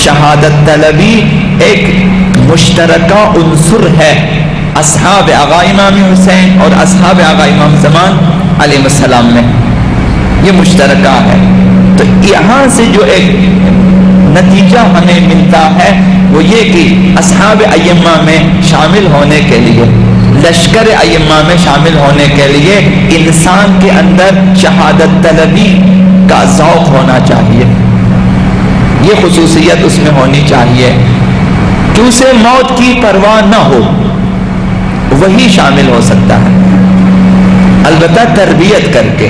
شہادت طلبی ایک مشترکہ عنصر ہے اصحاب آقا امام حسین اور اصحاب آقا امام زمان علیہ السلام میں، یہ مشترکہ ہے۔ تو یہاں سے جو ایک نتیجہ ہمیں ملتا ہے وہ یہ کہ اصحاب ائمہ میں شامل ہونے کے لیے، لشکر ائمہ میں شامل ہونے کے لیے انسان کے اندر شہادت طلبی کا ذوق ہونا چاہیے، یہ خصوصیت اس میں ہونی چاہیے کہ اسے موت کی پرواہ نہ ہو، وہی شامل ہو سکتا ہے، البتہ تربیت کر کے،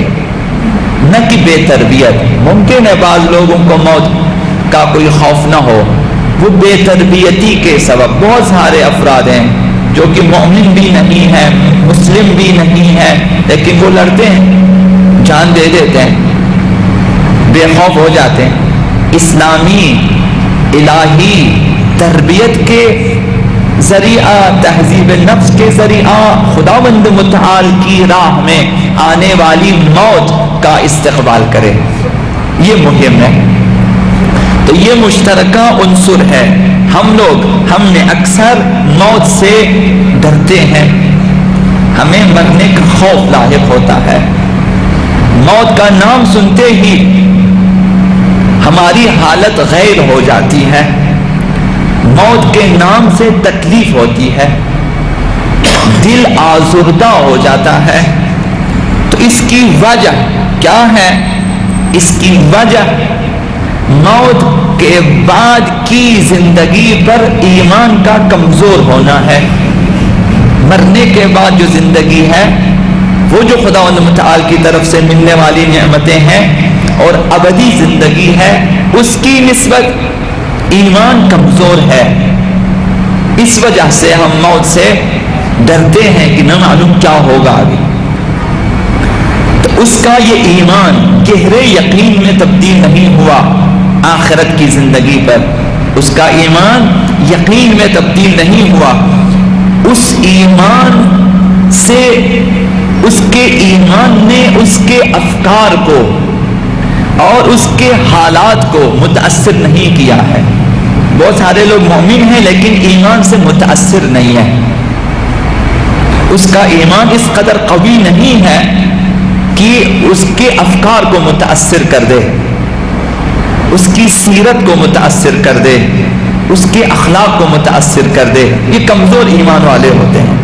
نہ کہ بے تربیت۔ ممکن ہے بعض لوگوں کو موت کا کوئی خوف نہ ہو، وہ بے تربیتی کے سبب، بہت سارے افراد ہیں جو کہ مومن بھی نہیں ہے، مسلم بھی نہیں ہے، لیکن وہ لڑتے ہیں، جان دے دیتے ہیں، بے خوف ہو جاتے ہیں۔ اسلامی الہی تربیت کے ذریعہ، تہذیب نفس کے ذریعہ خداوند متعال کی راہ میں آنے والی موت کا استقبال کرے، یہ مہم ہے۔ تو یہ مشترکہ عنصر ہے۔ ہم میں اکثر موت سے ڈرتے ہیں، ہمیں مرنے کا خوف لاحق ہوتا ہے، موت کا نام سنتے ہی ہماری حالت غیر ہو جاتی ہے، موت کے نام سے تکلیف ہوتی ہے، دل آزردہ ہو جاتا ہے۔ تو اس کی وجہ کیا ہے؟ اس کی وجہ موت کے بعد کی زندگی پر ایمان کا کمزور ہونا ہے۔ مرنے کے بعد جو زندگی ہے، وہ جو خداوند متعال کی طرف سے ملنے والی نعمتیں ہیں اور ابدی زندگی ہے، اس کی نسبت ایمان کمزور ہے۔ اس وجہ سے ہم موت سے ڈرتے ہیں کہ نہ معلوم کیا ہوگا ابھی۔ تو اس کا یہ ایمان گہرے یقین میں تبدیل نہیں ہوا آخرت کی زندگی پر، اس کا ایمان یقین میں تبدیل نہیں ہوا۔ اس ایمان سے، اس کے ایمان نے اس کے افکار کو اور اس کے حالات کو متاثر نہیں کیا ہے۔ بہت سارے لوگ مومن ہیں لیکن ایمان سے متاثر نہیں ہے، اس کا ایمان اس قدر قوی نہیں ہے کہ اس کے افکار کو متاثر کر دے، اس کی سیرت کو متاثر کر دے، اس کے اخلاق کو متاثر کر دے۔ یہ کمزور ایمان والے ہوتے ہیں۔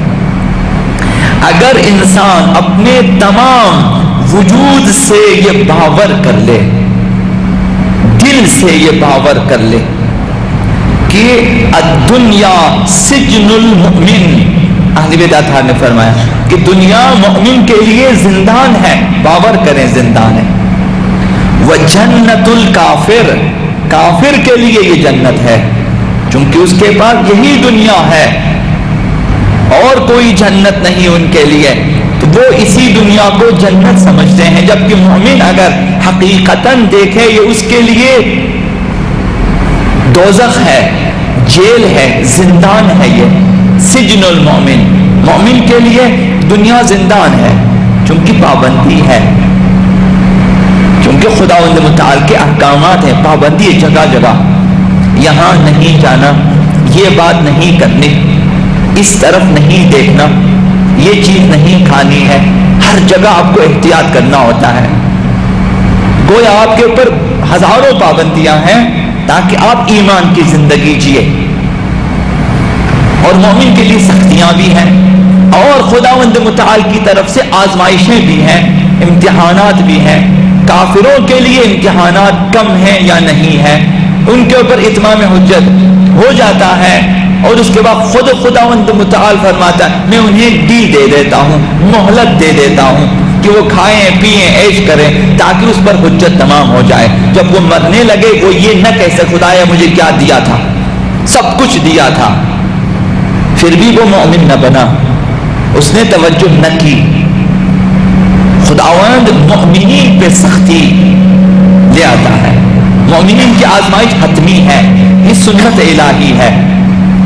اگر انسان اپنے تمام وجود سے یہ باور کر لے، دل سے یہ باور کر لے کہ الدنیا سجن المؤمن، اہل بیت نے فرمایا کہ دنیا مومن کے لیے زندان ہے، باور کریں زندان ہے۔ وَجَنَّةُ الْكَافِرِ، کافر کے لیے یہ جنت ہے، چونکہ اس کے پاس یہی دنیا ہے اور کوئی جنت نہیں ان کے لیے، تو وہ اسی دنیا کو جنت سمجھتے ہیں، جبکہ مومن اگر حقیقتاً دیکھے یہ اس کے لیے دوزخ ہے، جیل ہے، زندان ہے۔ یہ سجن المومن، مومن کے لیے دنیا زندان ہے، چونکہ پابندی ہے، چونکہ خداوند متعال کے احکامات ہیں، پابندی ہے جگہ جگہ، یہاں نہیں جانا، یہ بات نہیں کرنی، اس طرف نہیں دیکھنا، یہ چیز نہیں کھانی ہے، ہر جگہ آپ کو احتیاط کرنا ہوتا ہے۔ گویا آپ کے اوپر ہزاروں پابندیاں ہیں تاکہ آپ ایمان کی زندگی جیے، اور مومن کے لیے سختیاں بھی ہیں، اور خداوند متعال کی طرف سے آزمائشیں بھی ہیں، امتحانات بھی ہیں۔ کافروں کے لیے امتحانات کم ہیں یا نہیں ہیں، ان کے اوپر اتمام حجت ہو جاتا ہے، اور اس کے بعد خود خداوند متعال فرماتا ہے میں انہیں دے دیتا ہوں، مہلت دے دیتا ہوں کہ وہ کھائیں پیئیں عیش کریں تاکہ اس پر حجت تمام ہو جائے۔ جب وہ مرنے لگے وہ یہ نہ کہہ سکے خدایا مجھے کیا دیا تھا، سب کچھ دیا تھا، پھر بھی وہ مومن نہ بنا، اس نے توجہ نہ کی۔ خداوند مومنین پہ سختی لے آتا ہے، مومنین کی آزمائش حتمی ہے، یہ سنت الہی ہے،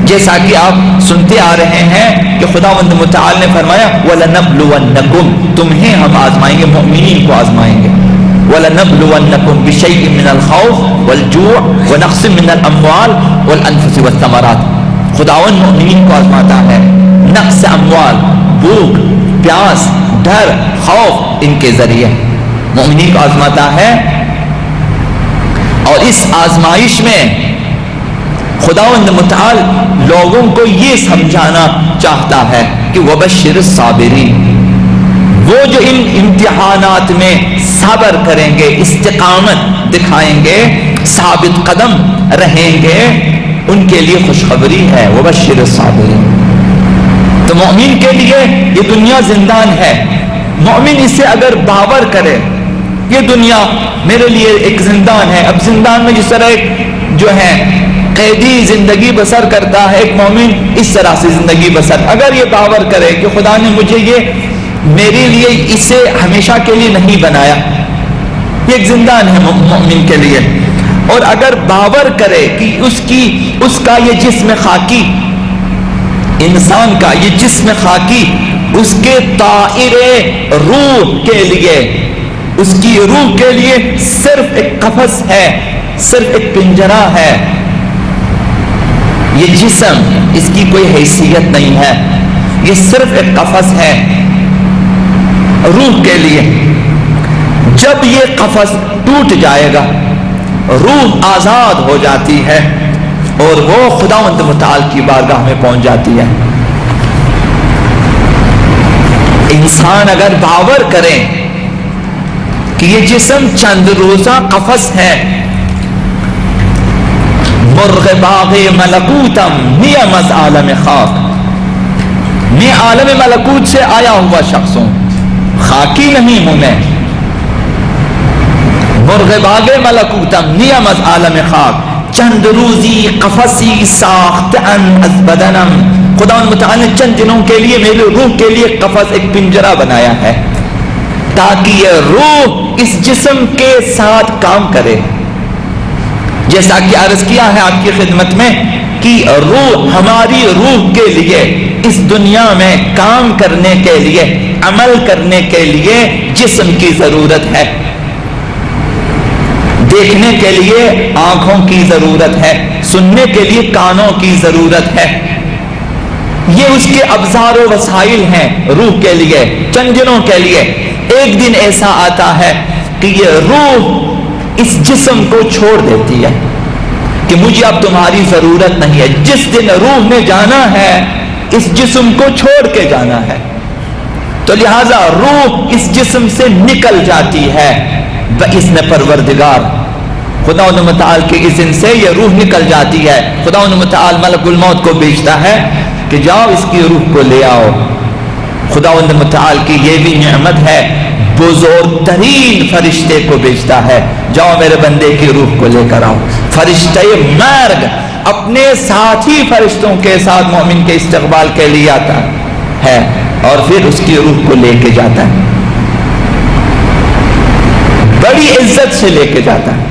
جیسا کہ آپ سنتے آ رہے ہیں کہ خداوند متعال نے فرمایا وَلَنَبْلُوَنَّكُمْ، تمہیں ہم آزمائیں گے، مومنین کو آزمائیں گے۔ وَلَنَبْلُوَنَّكُمْ بِشَيْءٍ مِّنَ الْخَوْفِ وَالْجُوعِ وَنَقْصٍ مِّنَ الْأَمْوَالِ وَالْأَنفُسِ وَالثَّمَرَاتِ. خداوند مومنین کو آزماتا ہے نقص اموال، بھوک، پیاس، ڈر، خوف، ان کے ذریعے مومنین کو آزماتا ہے. اور اس آزمائش میں خداوند متعال لوگوں کو یہ سمجھانا چاہتا ہے کہ وَبَشِّرِ الصَّابِرِينَ، وہ جو ان امتحانات میں صبر کریں گے، استقامت دکھائیں گے، ثابت قدم رہیں گے، ان کے لیے خوشخبری ہے. وَبَشِّرِ الصَّابِرِينَ. تو مومن کے لیے یہ دنیا زندان ہے. مومن اسے اگر باور کرے یہ دنیا میرے لیے ایک زندان ہے. اب زندان میں جس طرح ایک جو ہے قیدی زندگی بسر کرتا ہے، ایک مومن اس طرح سے زندگی بسر، اگر یہ باور کرے کہ خدا نے مجھے یہ میرے لیے اسے ہمیشہ کے لیے نہیں بنایا، یہ ایک زندان ہے مومن کے لیے، اور اگر باور کرے کہ اس کا یہ جسم خاکی، انسان کا یہ جسم خاکی اس کے طائر روح کے لیے، اس کی روح کے لیے صرف ایک قفس ہے، صرف ایک پنجرہ ہے، یہ جسم اس کی کوئی حیثیت نہیں ہے، یہ صرف ایک قفس ہے روح کے لیے. جب یہ قفس ٹوٹ جائے گا روح آزاد ہو جاتی ہے اور وہ خداوند متعال کی بارگاہ میں پہنچ جاتی ہے. انسان اگر باور کرے کہ یہ جسم چند روزہ قفس ہے، مرغ باغ ملکوتم نیم از عالم خاک، میں عالم ملکوت سے آیا ہوا شخص ہوں، خاکی نہیں ہوں میں. مرغ باغ ملکوتم نیم از عالم خاک، چند روزی قفسی ساخت ان از بدنم. خدا متعال نے چند دنوں کے لیے میرے روح کے لیے قفس، ایک پنجرہ بنایا ہے تاکہ یہ روح اس جسم کے ساتھ کام کرے. جیسا کہ عرض کیا ہے آپ کی خدمت میں کہ روح، ہماری روح کے لیے اس دنیا میں کام کرنے کے لیے، عمل کرنے کے لیے جسم کی ضرورت ہے. دیکھنے کے لیے آنکھوں کی ضرورت ہے، سننے کے لیے کانوں کی ضرورت ہے. یہ اس کے ابزار و وسائل ہیں روح کے لیے، چند دنوں کے لیے. ایک دن ایسا آتا ہے کہ یہ روح اس جسم کو چھوڑ دیتی ہے کہ مجھے اب تمہاری ضرورت نہیں ہے. جس دن روح نے جانا ہے اس جسم کو چھوڑ کے جانا ہے، تو لہذا روح اس جسم سے نکل جاتی ہے. بِإِذْنِ پروردگار خدا متعال کے اذن سے یہ روح نکل جاتی ہے. خدا متعال ملک الموت کو بھیجتا ہے کہ جاؤ اس کی روح کو لے آؤ. خدا متعال کی یہ بھی نعمت ہے، بزرگ ترین فرشتے کو بھیجتا ہے، جاؤ میرے بندے کی روح کو لے کر آؤ. فرشتے مرگ اپنے ساتھی فرشتوں کے ساتھ مومن کے استقبال کے لیے آتا ہے اور پھر اس کی روح کو لے کے جاتا ہے، بڑی عزت سے لے کے جاتا ہے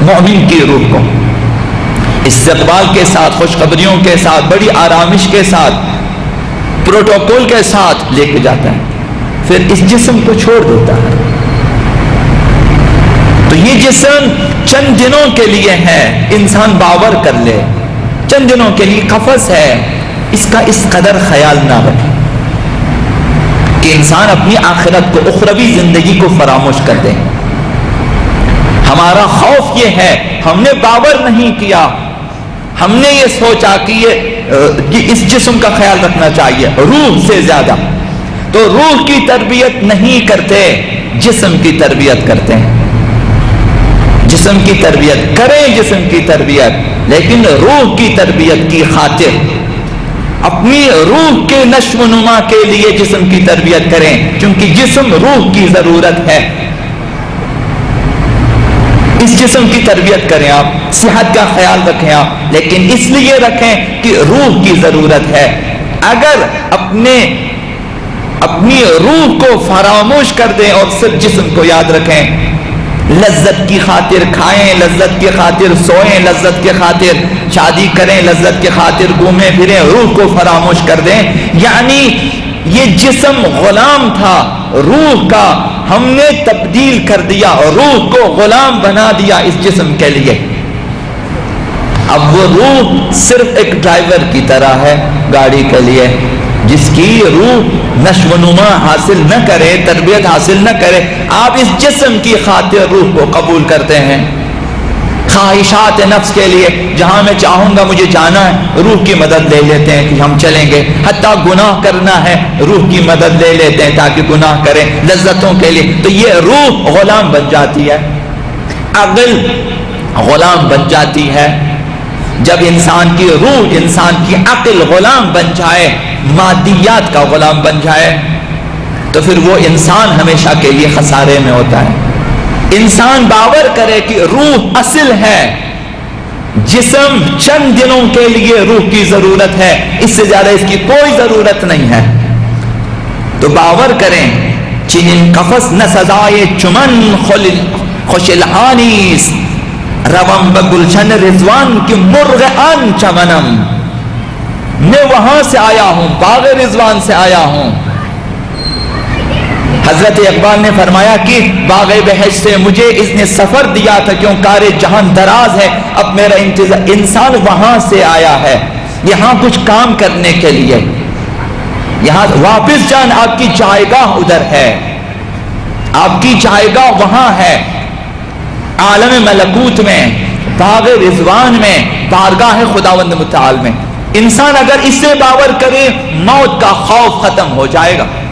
مومن کی روح کو، استقبال کے ساتھ، خوشخبریوں کے ساتھ، بڑی آرامش کے ساتھ، پروٹوکول کے ساتھ لے کے جاتا ہے، پھر اس جسم کو چھوڑ دیتا ہے. تو یہ جسم چند دنوں کے لیے ہے، انسان باور کر لے، چند دنوں کے لیے قفس ہے. اس کا اس قدر خیال نہ رکھے کہ انسان اپنی آخرت کو، اخروی زندگی کو فراموش کر دے. ہمارا خوف یہ ہے، ہم نے باور نہیں کیا، ہم نے یہ سوچا کہ یہ اس جسم کا خیال رکھنا چاہیے روح سے زیادہ. تو روح کی تربیت نہیں کرتے، جسم کی تربیت کرتے ہیں. جسم کی تربیت کریں، جسم کی تربیت، لیکن روح کی تربیت کی خاطر، اپنی روح کے نشو و نما کے لیے جسم کی تربیت کریں، کیونکہ جسم روح کی ضرورت ہے. اس جسم کی تربیت کریں، آپ صحت کا خیال رکھیں آپ، لیکن اس لیے رکھیں کہ روح کی ضرورت ہے. اگر اپنی روح کو فراموش کر دیں اور صرف جسم کو یاد رکھیں، لذت کی خاطر کھائیں، لذت کی خاطر سوئیں، لذت کی خاطر شادی کریں، لذت کی خاطر گھومیں پھریں، روح کو فراموش کر دیں، یعنی یہ جسم غلام تھا روح کا، ہم نے تبدیل کر دیا اور روح کو غلام بنا دیا اس جسم کے لیے۔ اب وہ روح صرف ایک ڈرائیور کی طرح ہے گاڑی کے لیے، جس کی روح نشو و نما حاصل نہ کرے، تربیت حاصل نہ کرے، آپ اس جسم کی خاطر روح کو قبول کرتے ہیں، خواہشات نفس کے لیے، جہاں میں چاہوں گا مجھے جانا ہے روح کی مدد لے لیتے ہیں کہ ہم چلیں گے، حتیٰ گناہ کرنا ہے روح کی مدد لے لیتے ہیں تاکہ گناہ کریں لذتوں کے لیے، تو یہ روح غلام بن جاتی ہے، عقل غلام بن جاتی ہے۔ جب انسان کی روح، انسان کی عقل غلام بن جائے، مادیات کا غلام بن جائے، تو پھر وہ انسان ہمیشہ کے لیے خسارے میں ہوتا ہے۔ انسان باور کرے کہ روح اصل ہے، جسم چند دنوں کے لیے روح کی ضرورت ہے، اس سے زیادہ اس کی کوئی ضرورت نہیں ہے، تو باور کریں چنین قفص نہ سزائے چمن خوش الحانیس روم بگلشن رضوان کی مرغ آن چمنم، میں وہاں سے آیا ہوں، باغ رضوان سے آیا ہوں۔ حضرت اقبال نے فرمایا کہ باغ بہشت سے مجھے اس نے سفر دیا تھا کیوں کار جہان دراز ہے، اب میرا انتظار، انسان وہاں سے آیا ہے یہاں کچھ کام کرنے کے لیے، یہاں واپس جان آپ کی جائیگاہ ادھر ہے، آپ کی جائیگاہ وہاں ہے، عالم ملکوت میں، باغ رضوان میں، بارگاہ خداوند متعال میں۔ انسان اگر اس سے باور کرے موت کا خوف ختم ہو جائے گا۔